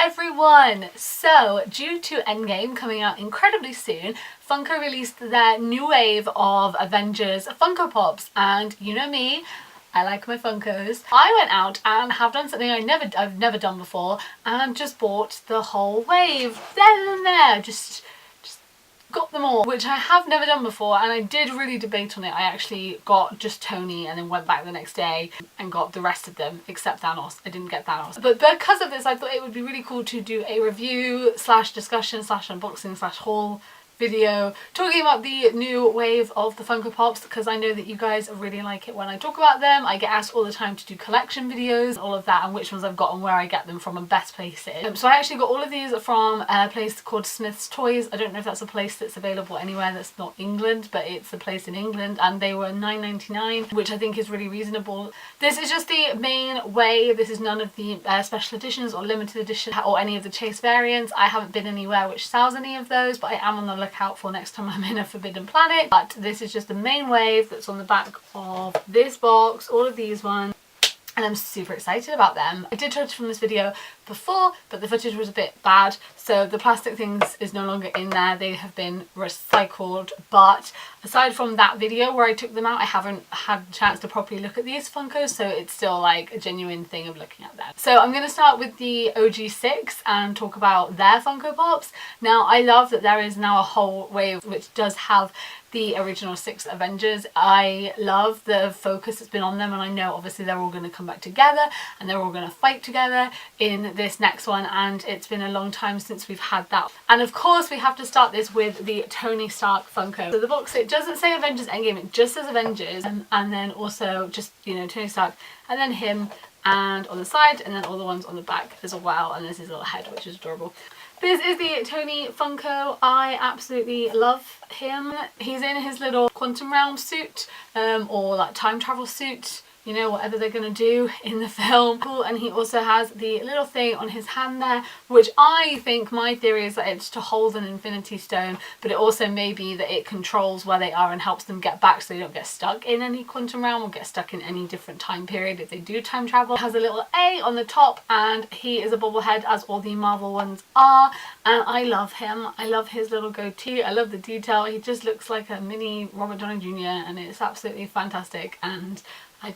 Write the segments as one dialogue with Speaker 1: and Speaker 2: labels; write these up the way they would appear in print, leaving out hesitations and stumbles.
Speaker 1: everyone! So, due to Endgame coming out incredibly soon, Funko released their new wave of Avengers Funko Pops, and you know me, I like my Funkos. I went out and have done something I've never done before, and just bought the whole wave. There, just got them all, which I have never done before, and I did really debate on it. I actually got just Tony and then went back the next day and got the rest of them except Thanos. I didn't get Thanos, but because of this I thought it would be really cool to do a review slash discussion slash unboxing slash haul video talking about the new wave of the Funko Pops, because I know that you guys really like it when I talk about them. I get asked all the time to do collection videos, all of that, and which ones I've got and where I get them from and best places. So I actually got all of these from a place called Smith's Toys. I don't know if that's a place that's available anywhere that's not England, but it's a place in England, and they were £9.99, which I think is really reasonable. This is just the main wave. This is none of the special editions or limited edition or any of the chase variants. I haven't been anywhere which sells any of those, but I am on the lookout for next time I'm in a Forbidden Planet. But this is just the main wave that's on the back of this box, all of these ones, and I'm super excited about them. I did try to film this video before, but the footage was a bit bad, so the plastic things is no longer in there. They have been recycled, but aside from that video where I took them out, I haven't had a chance to properly look at these Funkos, so it's still like a genuine thing of looking at them. So I'm going to start with the OG6 and talk about their Funko Pops. Now, I love that there is now a whole wave which does have the original 6 Avengers. I love the focus that's been on them, and I know obviously they're all going to come back together and they're all going to fight together in this next one, and it's been a long time since we've had that. And of course we have to start this with the Tony Stark Funko. So the box, it doesn't say Avengers Endgame, it just says Avengers, and then also just, you know, Tony Stark, and then him, and on the side, and then all the ones on the back as well, and there's his little head, which is adorable. This is the Tony Funko. I absolutely love him. He's in his little quantum realm suit, or like time travel suit, you know, whatever they're gonna do in the film. Cool. And he also has the little thing on his hand there, which I think, my theory is that it's to hold an infinity stone, but it also may be that it controls where they are and helps them get back so they don't get stuck in any quantum realm or get stuck in any different time period if they do time travel. It has a little A on the top, and he is a bobblehead, as all the Marvel ones are, and I love him. I love his little goatee. I love the detail. He just looks like a mini Robert Downey Jr. and it's absolutely fantastic, and I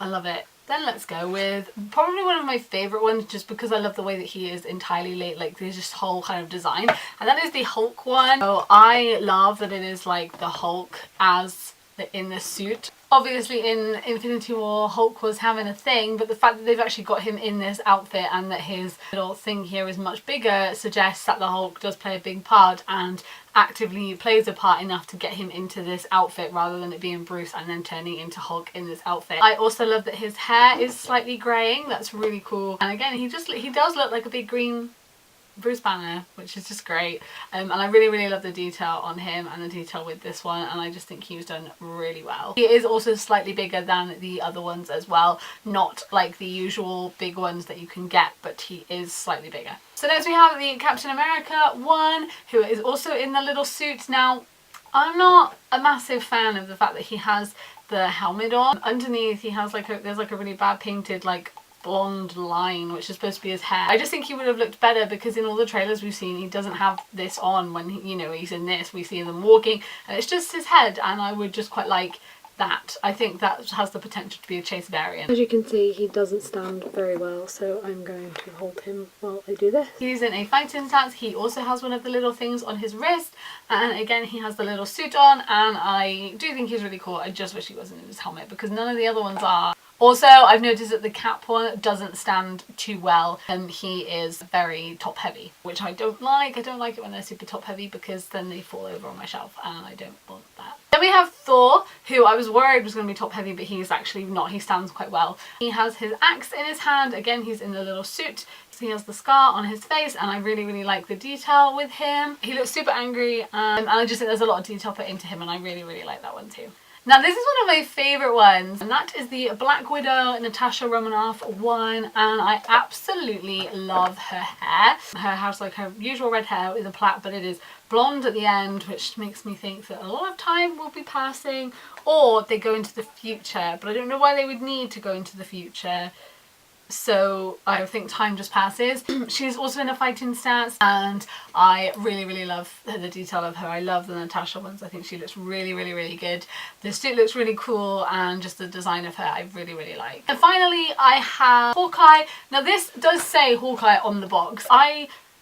Speaker 1: love it. Then let's go with probably one of my favourite ones, just because I love the way that he is entirely like there's just whole kind of design, and that is the Hulk one. So I love that it is like the Hulk as in the suit. Obviously in Infinity War Hulk was having a thing, but the fact that they've actually got him in this outfit and that his little thing here is much bigger suggests that the Hulk does play a big part and actively plays a part enough to get him into this outfit rather than it being Bruce and then turning into Hulk in this outfit. I also love that his hair is slightly greying. That's really cool, and again he does look like a big green Bruce Banner, which is just great, and I really love the detail on him and the detail with this one, and I just think he was done really well. He is also slightly bigger than the other ones as well, not like the usual big ones that you can get, but he is slightly bigger. So next we have the Captain America one, who is also in the little suit. Now, I'm not a massive fan of the fact that he has the helmet on. Underneath he has like there's like a really bad painted like blonde line, which is supposed to be his hair. I just think he would have looked better, because in all the trailers we've seen he doesn't have this on when he, you know, he's in this. We see them walking and it's just his head, and I would just quite like that. I think that has the potential to be a chase variant. As you can see, he doesn't stand very well, so I'm going to hold him while I do this. He's in a fighting stance. He also has one of the little things on his wrist, and again he has the little suit on, and I do think he's really cool. I just wish he wasn't in his helmet, because none of the other ones are. Also, I've noticed that the cap one doesn't stand too well, and he is very top heavy, which I don't like. I don't like it when they're super top heavy, because then they fall over on my shelf and I don't want that. Then we have Thor, who I was worried was going to be top heavy, but he's actually not. He stands quite well. He has his axe in his hand. Again, he's in the little suit. So he has the scar on his face, and I really like the detail with him. He looks super angry, and I just think there's a lot of detail put into him, and I really like that one too. Now this is one of my favourite ones, and that is the Black Widow Natasha Romanoff one, and I absolutely love her hair. Her has like her usual red hair with a plait, but it is blonde at the end, which makes me think that a lot of time will be passing, or they go into the future, but I don't know why they would need to go into the future. so I think time just passes. She's also in a fighting stance, and I really love the detail of her. I love the Natasha ones. I think she looks really good. The suit looks really cool, and just the design of her I really like. And finally I have Hawkeye. Now this does say Hawkeye on the box.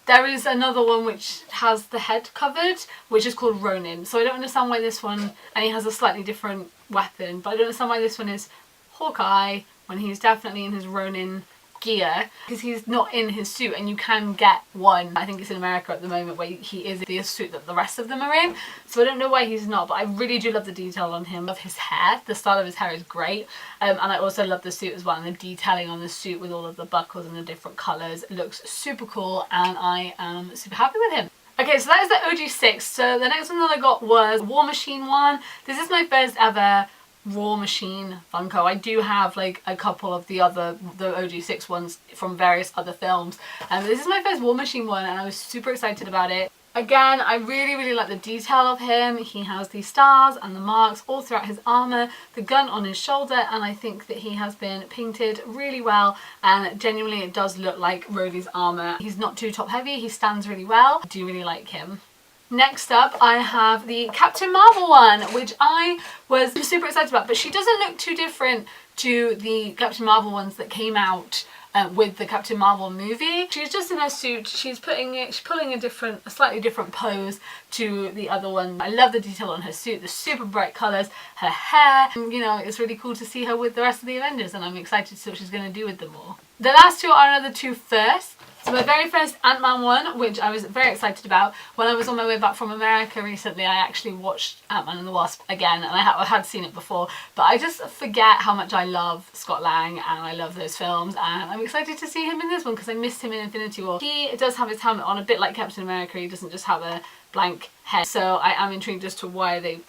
Speaker 1: There is another one which has the head covered, which is called Ronin. So I don't understand why this one, and he has a slightly different weapon, but I don't understand why this one is Hawkeye when he's definitely in his Ronin gear, because he's not in his suit, and you can get one, I think it's in America at the moment, where he is in the suit that the rest of them are in. So I don't know why he's not, but I really do love the detail on him. Of his hair, the style of his hair is great, and I also love the suit as well, and the detailing on the suit with all of the buckles and the different colours. It looks super cool, and I am super happy with him. Okay, so that is the OG6. So the next one that I got was War Machine one. This is my first ever War Machine Funko. I do have like a couple of the OG6 ones from various other films, and this is my first War Machine one, and I was super excited about it. Again, I really like the detail of him. He has the stars and the marks all throughout his armor, the gun on his shoulder, and I think that he has been painted really well, and genuinely it does look like Rhodey's armor. He's not too top heavy, he stands really well. I do really like him. Next up I have the Captain Marvel one, which I was super excited about, but she doesn't look too different to the Captain Marvel ones that came out with the Captain Marvel movie. She's just in her suit, she's pulling a slightly different pose to the other one. I love the detail on her suit, the super bright colours, her hair, and, you know, it's really cool to see her with the rest of the Avengers, and I'm excited to see what she's going to do with them all. The last two are another two firsts. So my very first Ant-Man one, which I was very excited about. When I was on my way back from America recently, I actually watched Ant-Man and the Wasp again, and I had seen it before, but I just forget how much I love Scott Lang, and I love those films, and I'm excited to see him in this one because I missed him in Infinity War. He does have his helmet on a bit like Captain America. He doesn't just have a blank head, so I am intrigued as to why they've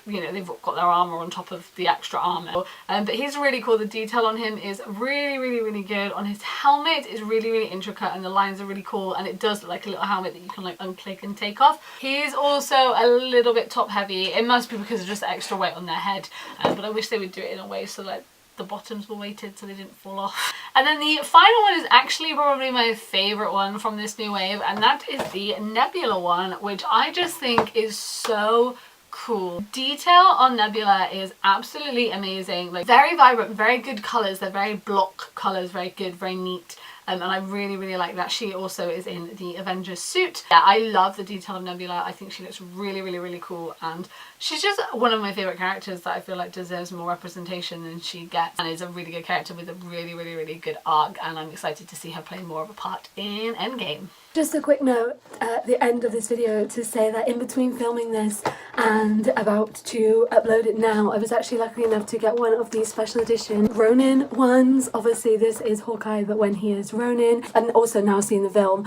Speaker 1: got their armor on top of the extra armor. But he's really cool. The detail on him is really good. On his helmet is really intricate, and the lines are really cool, and it does look like a little helmet that you can like unclick and take off. He's also a little bit top heavy. It must be because of just extra weight on their head, but I wish they would do it in a way so like the bottoms were weighted so they didn't fall off. And then the final one is actually probably my favourite one from this new wave, and that is the Nebula one, which I just think is so cool. Detail on Nebula is absolutely amazing. Like, very vibrant, very good colours. They're very block colours, very good, very neat. And I really like that. She also is in the Avengers suit. Yeah, I love the detail of Nebula. I think she looks really cool, and she's just one of my favourite characters that I feel like deserves more representation than she gets, and is a really good character with a really good arc, and I'm excited to see her play more of a part in Endgame.
Speaker 2: Just a quick note at the end of this video to say that in between filming this and about to upload it now, I was actually lucky enough to get one of these special edition Ronin ones. Obviously this is Hawkeye, but when he is Ronin, and also now seeing the film,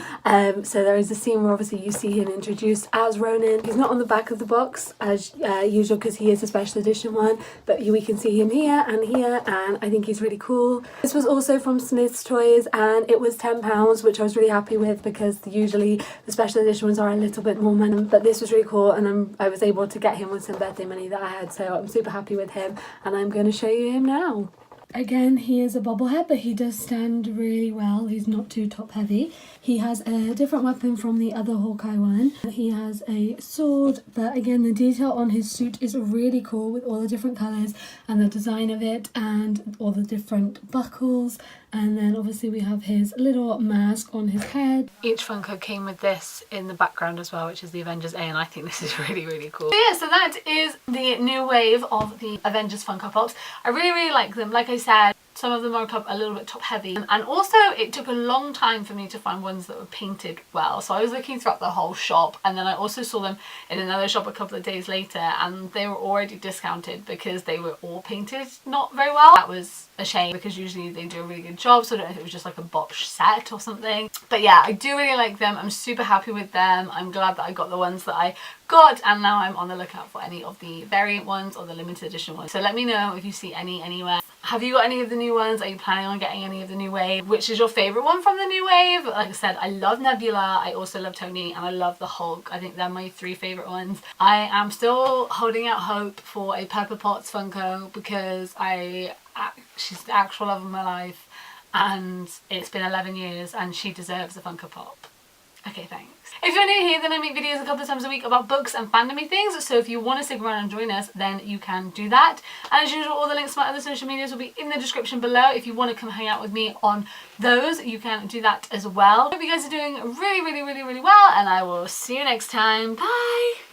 Speaker 2: so there is a scene where obviously you see him introduced as Ronin. He's not on the back of the box as usual because he is a special edition one, but we can see him here, and I think he's really cool. This was also from Smith's Toys, and it was £10, which I was really happy with because usually the special edition ones are a little bit more money, but this was really cool, and I was able to get him with some birthday money that I had, so I'm super happy with him, and I'm going to show you him now. Again, he is a bobblehead, but he does stand really well. He's not too top heavy. He has a different weapon from the other Hawkeye one. He has a sword, but again, the detail on his suit is really cool with all the different colours and the design of it and all the different buckles. And then obviously we have his little mask on his head. Each Funko came with this in the background as well, which is the Avengers A, and I think this is really cool. So yeah, so that is the new wave of the Avengers Funko Pops. I really like them. Like I said, some of them are a little bit top heavy, and also it took a long time for me to find ones that were painted well. So I was looking throughout the whole shop, and then I also saw them in another shop a couple of days later, and they were already discounted because they were all painted not very well. That was a shame because usually they do a really good job, so I don't know if it was just like a botched set or something. But yeah, I do really like them. I'm super happy with them. I'm glad that I got the ones that I got, and now I'm on the lookout for any of the variant ones or the limited edition ones. So let me know if you see any anywhere. Have you got any of the new ones? Are you planning on getting any of the new wave? Which is your favourite one from the new wave? Like I said, I love Nebula, I also love Tony, and I love the Hulk. I think they're my three favourite ones. I am still holding out hope for a Pepper Potts Funko because she's the actual love of my life,
Speaker 1: and it's been 11 years and she deserves a Funko Pop. Okay, thanks. If you're new here, then I make videos a couple of times a week about books and fandomy things, so if you want to stick around and join us, then you can do that. And as usual, all the links to my other social medias will be in the description below. If you want to come hang out with me on those, you can do that as well. Hope you guys are doing really, really, really, really well, and I will see you next time. Bye!